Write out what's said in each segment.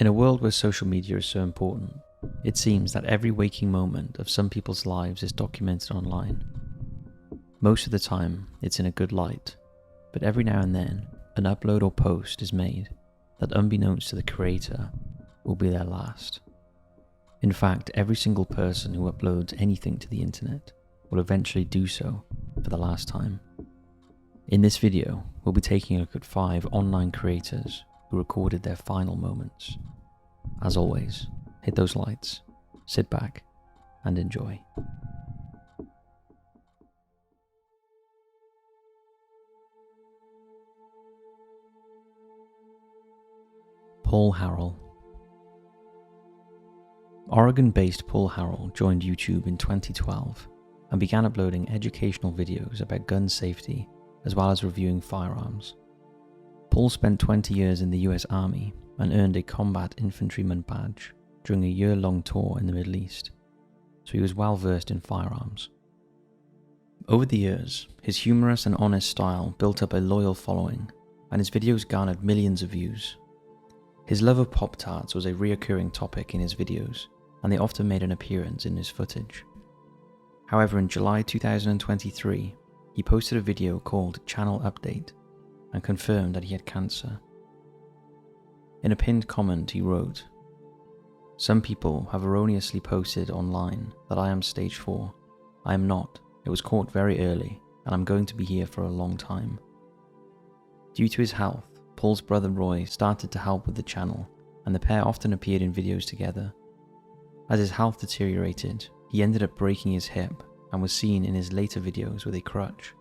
In a world where social media is so important, it seems that every waking moment of some people's lives is documented online. Most of the time, it's in a good light, but every now and then, an upload or post is made that, unbeknownst to the creator, will be their last. In fact, every single person who uploads anything to the internet will eventually do so for the last time. In this video, we'll be taking a look at 5 online creators who recorded their final moments. As always, hit those lights, sit back, and enjoy. Paul Harrell. Oregon-based Paul Harrell joined YouTube in 2012 and began uploading educational videos about gun safety as well as reviewing firearms. Paul spent 20 years in the US Army and earned a combat infantryman badge during a year-long tour in the Middle East, so he was well versed in firearms. Over the years, his humorous and honest style built up a loyal following, and his videos garnered millions of views. His love of Pop-Tarts was a reoccurring topic in his videos, and they often made an appearance in his footage. However, in July 2023, he posted a video called Channel Update and confirmed that he had cancer. In a pinned comment he wrote, "Some people have erroneously posted online that I am stage 4. I am not. It was caught very early, and I'm going to be here for a long time." Due to his health, Paul's brother Roy started to help with the channel, and the pair often appeared in videos together. As his health deteriorated, he ended up breaking his hip and was seen in his later videos with a crutch.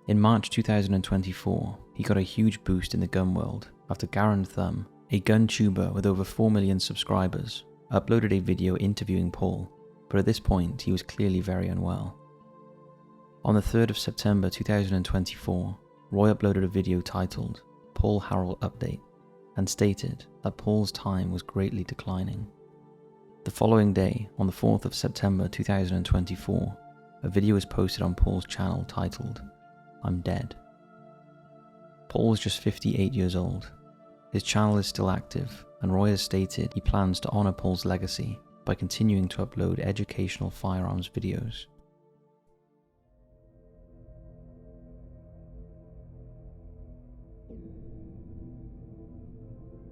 In March 2024, he got a huge boost in the gun world after Garen Thumb, a gun tuber with over 4 million subscribers, uploaded a video interviewing Paul, but at this point he was clearly very unwell. On the 3rd of September 2024, Roy uploaded a video titled Paul Harrell Update and stated that Paul's time was greatly declining. The following day, on the 4th of September 2024, a video was posted on Paul's channel titled I'm Dead. Paul was just 58 years old. His channel is still active, and Roy has stated he plans to honour Paul's legacy by continuing to upload educational firearms videos.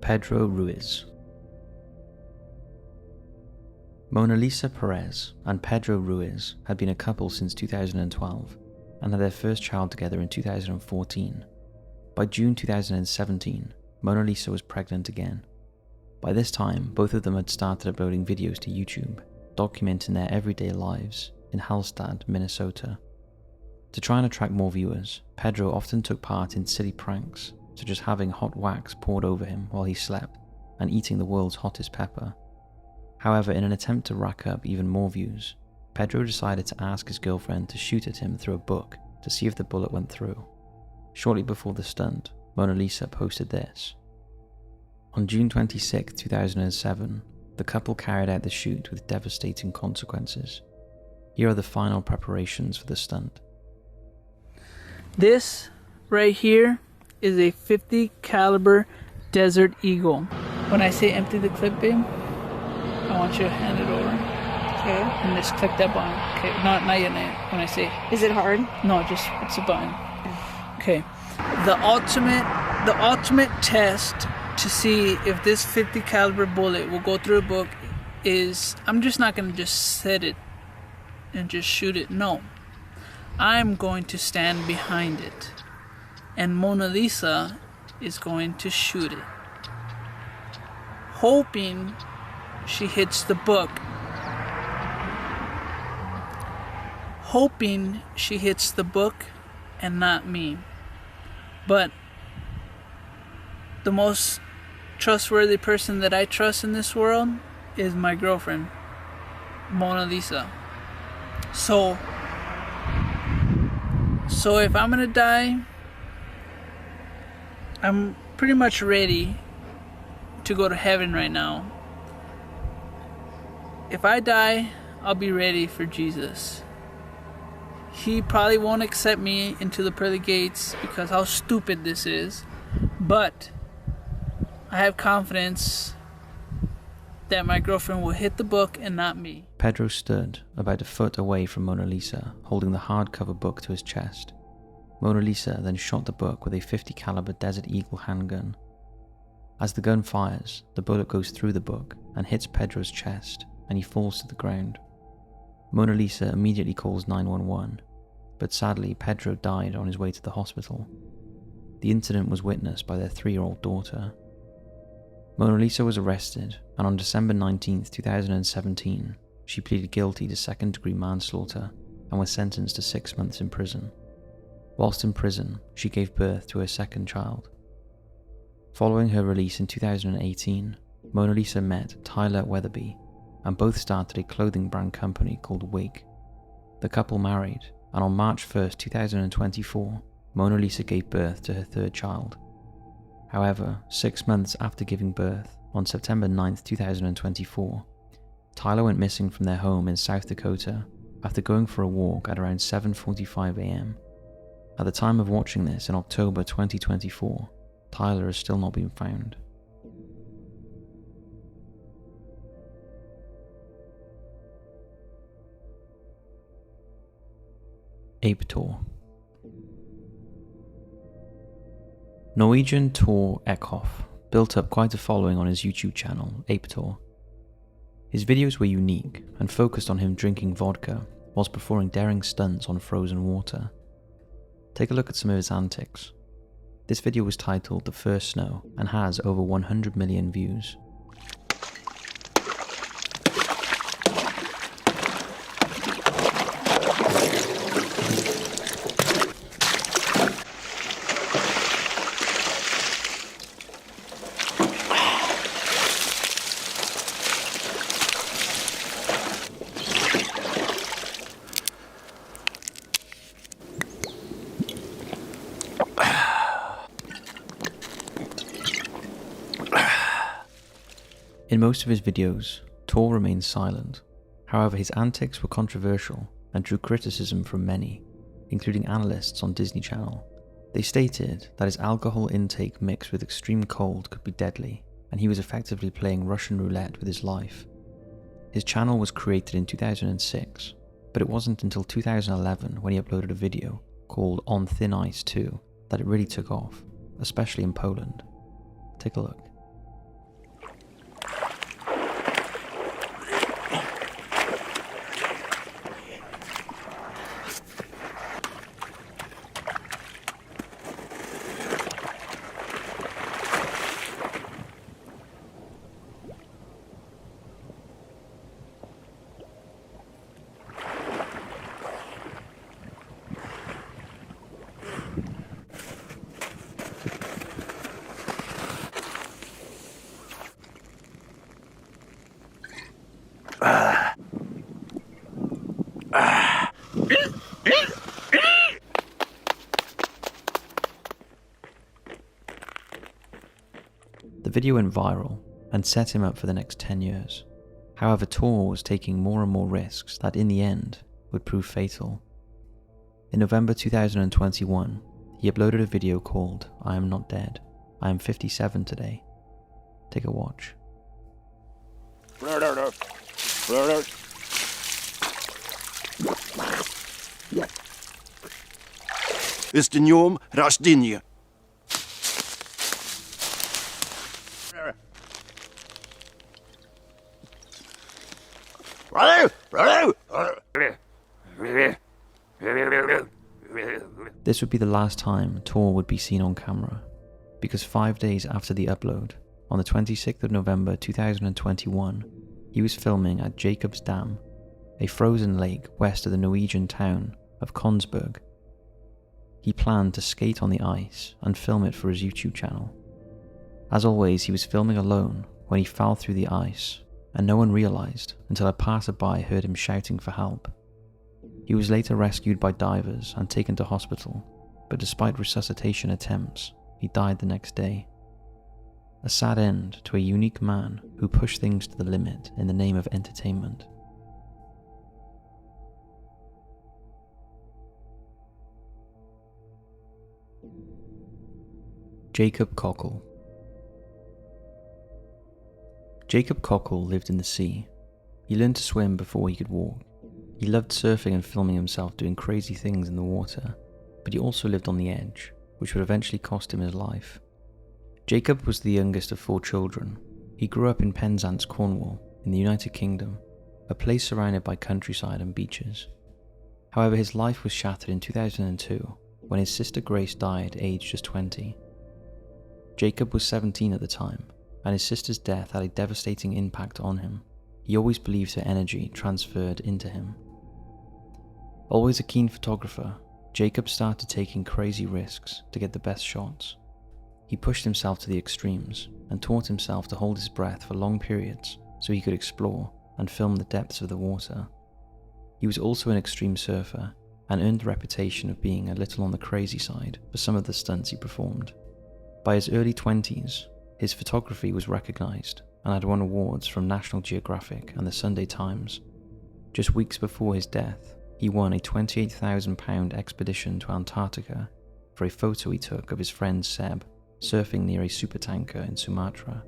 Pedro Ruiz. Mona Lisa Perez and Pedro Ruiz had been a couple since 2012 and had their first child together in 2014. By June 2017, Mona Lisa was pregnant again. By this time, both of them had started uploading videos to YouTube, documenting their everyday lives in Hallstatt, Minnesota. To try and attract more viewers, Pedro often took part in silly pranks, such as having hot wax poured over him while he slept and eating the world's hottest pepper. However, in an attempt to rack up even more views, Pedro decided to ask his girlfriend to shoot at him through a book to see if the bullet went through. Shortly before the stunt, Mona Lisa posted this. On June 26, 2007, the couple carried out the shoot with devastating consequences. Here are the final preparations for the stunt. This right here is a 50 caliber Desert Eagle. When I say empty the clip, babe, I want you to hand it over. Okay. And just click that button. Okay, not yet, not yet. When I say, Is it hard? no, just it's a button. Okay. The ultimate test to see if this 50 caliber bullet will go through a book is, I'm just not gonna just set it and just shoot it. No, I'm going to stand behind it, and Mona Lisa is going to shoot it, hoping she hits the book. Hoping she hits the book and not me. But the most trustworthy person that I trust in this world is my girlfriend, Mona Lisa. So if I'm gonna die, I'm pretty much ready to go to heaven right now. If I die, I'll be ready for Jesus. He probably won't accept me into the pearly gates because how stupid this is, but I have confidence that my girlfriend will hit the book and not me. Pedro stood about a foot away from Mona Lisa, holding the hardcover book to his chest. Mona Lisa then shot the book with a .50 caliber Desert Eagle handgun. As the gun fires, the bullet goes through the book and hits Pedro's chest, and he falls to the ground. Mona Lisa immediately calls 911, but sadly Pedro died on his way to the hospital. The incident was witnessed by their 3-year-old daughter. Mona Lisa was arrested, and on December 19, 2017, she pleaded guilty to second-degree manslaughter and was sentenced to 6 months in prison. Whilst in prison, she gave birth to her second child. Following her release in 2018, Mona Lisa met Tyler Weatherby, and both started a clothing brand company called Wig. The couple married, and on March 1, 2024, Mona Lisa gave birth to her third child. However, 6 months after giving birth, on September 9, 2024, Tyler went missing from their home in South Dakota after going for a walk at around 7:45 a.m. At the time of watching this in October 2024, Tyler has still not been found. Apetor. Norwegian Tor Eckhoff built up quite a following on his YouTube channel, Apetor. His videos were unique and focused on him drinking vodka whilst performing daring stunts on frozen water. Take a look at some of his antics. This video was titled The First Snow and has over 100 million views. In most of his videos, Tor remained silent. However, his antics were controversial and drew criticism from many, including analysts on Disney Channel. They stated that his alcohol intake mixed with extreme cold could be deadly, and he was effectively playing Russian roulette with his life. His channel was created in 2006, but it wasn't until 2011 when he uploaded a video called On Thin Ice 2 that it really took off, especially in Poland. Take a look. The video went viral and set him up for the next 10 years. However, Tor was taking more and more risks that in the end would prove fatal. In November 2021, he uploaded a video called I Am Not Dead, I Am 57 Today. Take a watch. С днем рождения! This would be the last time Tor would be seen on camera, because 5 days after the upload, on the 26th of November 2021, he was filming at Jacob's Dam, a frozen lake west of the Norwegian town of Kongsberg. He planned to skate on the ice and film it for his YouTube channel. As always, he was filming alone when he fell through the ice, and no one realized until a passerby heard him shouting for help. He was later rescued by divers and taken to hospital, but despite resuscitation attempts, he died the next day. A sad end to a unique man who pushed things to the limit in the name of entertainment. Jacob Cockle. Jacob Cockle lived in the sea. He learned to swim before he could walk. He loved surfing and filming himself doing crazy things in the water, but he also lived on the edge, which would eventually cost him his life. Jacob was the youngest of 4 children. He grew up in Penzance, Cornwall, in the United Kingdom, a place surrounded by countryside and beaches. However, his life was shattered in 2002 when his sister Grace died aged just 20. Jacob was 17 at the time, and his sister's death had a devastating impact on him. He always believed her energy transferred into him. Always a keen photographer, Jacob started taking crazy risks to get the best shots. He pushed himself to the extremes and taught himself to hold his breath for long periods so he could explore and film the depths of the water. He was also an extreme surfer and earned the reputation of being a little on the crazy side for some of the stunts he performed. By his early 20s, his photography was recognised and had won awards from National Geographic and the Sunday Times. Just weeks before his death, he won a £28,000 expedition to Antarctica for a photo he took of his friend Seb surfing near a supertanker in Sumatra.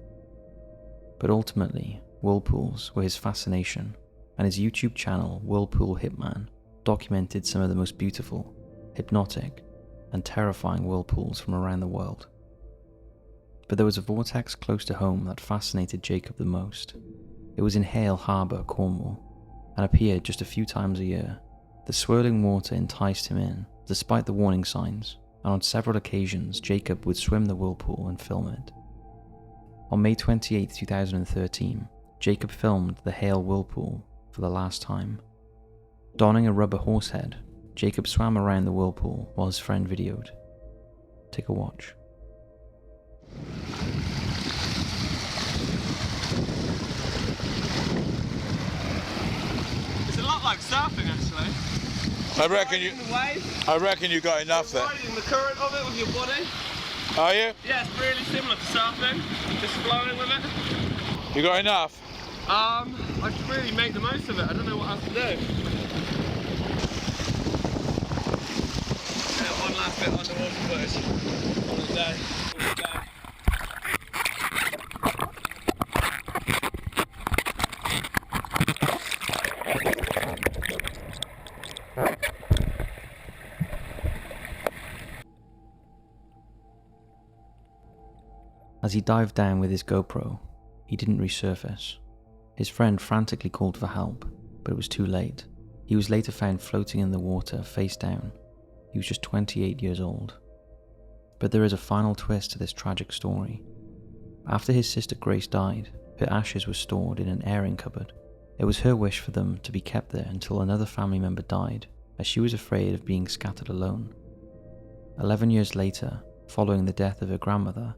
But ultimately, whirlpools were his fascination, and his YouTube channel, Whirlpool Hitman, documented some of the most beautiful, hypnotic, and terrifying whirlpools from around the world. But there was a vortex close to home that fascinated Jacob the most. It was in Hale Harbour, Cornwall, and appeared just a few times a year. The swirling water enticed him in, despite the warning signs, and on several occasions Jacob would swim the whirlpool and film it. On May 28, 2013, Jacob filmed the Hale Whirlpool for the last time. Donning a rubber horse head, Jacob swam around the whirlpool while his friend videoed. Take a watch. It's a lot like surfing, actually. I reckon you got enough there. Riding the current of it with your body. Are you? Yeah, it's really similar to surfing. Just flowing with it. You got enough? I should really make the most of it. I don't know what else to do. Yeah, one last bit underwater footage on the day. As he dived down with his GoPro, he didn't resurface. His friend frantically called for help, but it was too late. He was later found floating in the water, face down. He was just 28 years old. But there is a final twist to this tragic story. After his sister Grace died, her ashes were stored in an airing cupboard. It was her wish for them to be kept there until another family member died, as she was afraid of being scattered alone. 11 years later, following the death of her grandmother,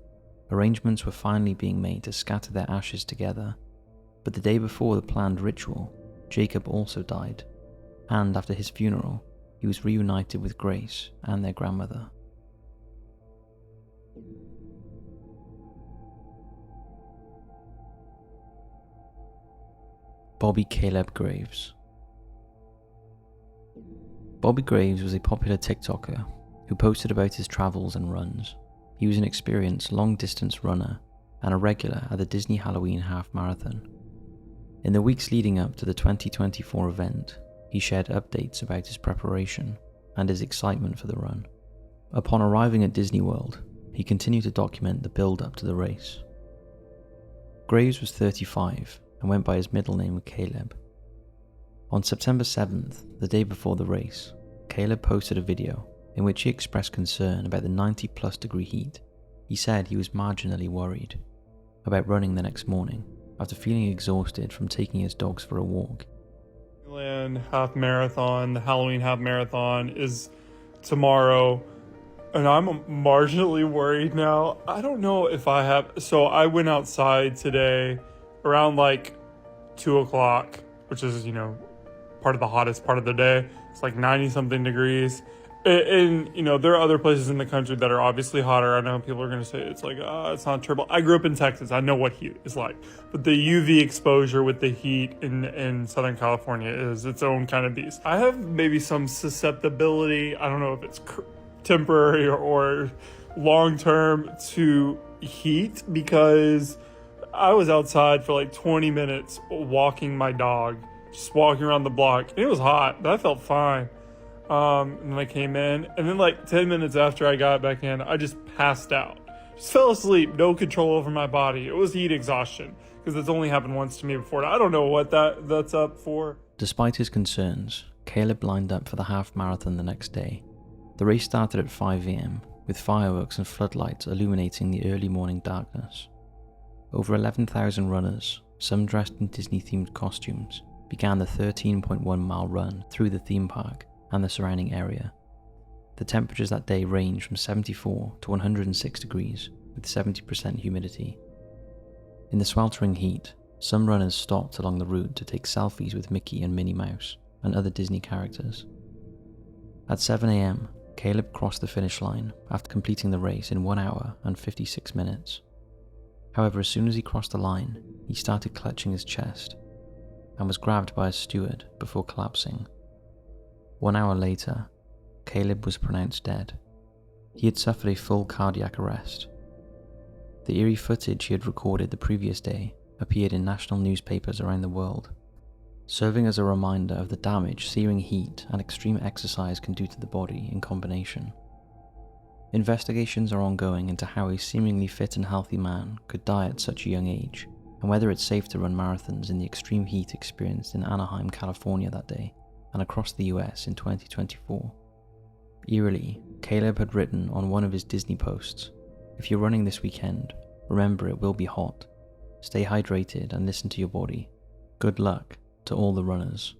arrangements were finally being made to scatter their ashes together. But the day before the planned ritual, Jacob also died, and after his funeral, he was reunited with Grace and their grandmother. Bobby Caleb Graves. Bobby Graves was a popular TikToker who posted about his travels and runs. He was an experienced long-distance runner and a regular at the Disney Halloween Half Marathon. In the weeks leading up to the 2024 event, he shared updates about his preparation and his excitement for the run. Upon arriving at Disney World, he continued to document the build-up to the race. Graves was 35 and went by his middle name of Caleb. On September 7th, the day before the race, Caleb posted a video in which he expressed concern about the 90+ degree heat. He said he was marginally worried about running the next morning after feeling exhausted from taking his dogs for a walk. Disneyland half marathon, the Halloween half marathon is tomorrow, and I'm marginally worried now. I don't know if I have, so I went outside today around like 2 o'clock, which is, part of the hottest part of the day. It's like 90 something degrees. And, there are other places in the country that are obviously hotter. I know people are going to say it's like, it's not terrible. I grew up in Texas. I know what heat is like. But the UV exposure with the heat in Southern California is its own kind of beast. I have maybe some susceptibility. I don't know if it's temporary or long-term to heat, because I was outside for like 20 minutes walking my dog, just walking around the block. And it was hot, but I felt fine. And then I came in, and then like 10 minutes after I got back in, I just passed out. Just fell asleep, no control over my body. It was heat exhaustion, because it's only happened once to me before. I don't know what that's up for. Despite his concerns, Caleb lined up for the half marathon the next day. The race started at 5 AM, with fireworks and floodlights illuminating the early morning darkness. Over 11,000 runners, some dressed in Disney-themed costumes, began the 13.1-mile run through the theme park and the surrounding area. The temperatures that day ranged from 74 to 106 degrees, with 70% humidity. In the sweltering heat, some runners stopped along the route to take selfies with Mickey and Minnie Mouse and other Disney characters. At 7 AM, Caleb crossed the finish line after completing the race in 1 hour and 56 minutes. However, as soon as he crossed the line, he started clutching his chest and was grabbed by a steward before collapsing. 1 hour later, Caleb was pronounced dead. He had suffered a full cardiac arrest. The eerie footage he had recorded the previous day appeared in national newspapers around the world, serving as a reminder of the damage searing heat and extreme exercise can do to the body in combination. Investigations are ongoing into how a seemingly fit and healthy man could die at such a young age, and whether it's safe to run marathons in the extreme heat experienced in Anaheim, California that day, and across the US in 2024. Eerily, Caleb had written on one of his Disney posts, "If you're running this weekend, remember it will be hot. Stay hydrated and listen to your body. Good luck to all the runners."